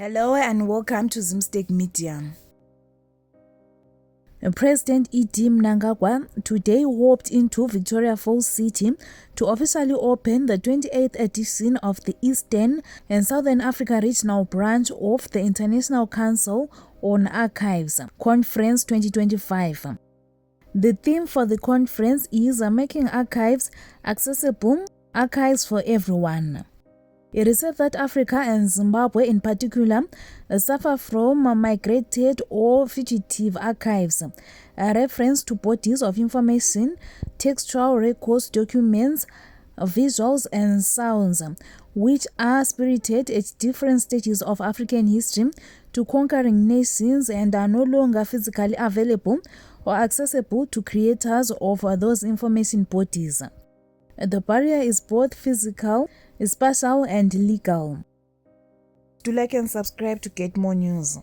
Hello and welcome to Zimstek Media. President E.D. Mnangagwa today walked into Victoria Falls City to officially open the 28th edition of the Eastern and Southern Africa Regional Branch of the International Council on Archives Conference 2025. The theme for the conference is Making Archives Accessible, Archives for Everyone. It is said that Africa and Zimbabwe in particular suffer from migrated or fugitive archives, a reference to bodies of information, textual records, documents, visuals and sounds, which are spirited at different stages of African history to conquering nations and are no longer physically available or accessible to creators of those information bodies. The barrier is both physical, spatial, and legal. Do like and subscribe to get more news.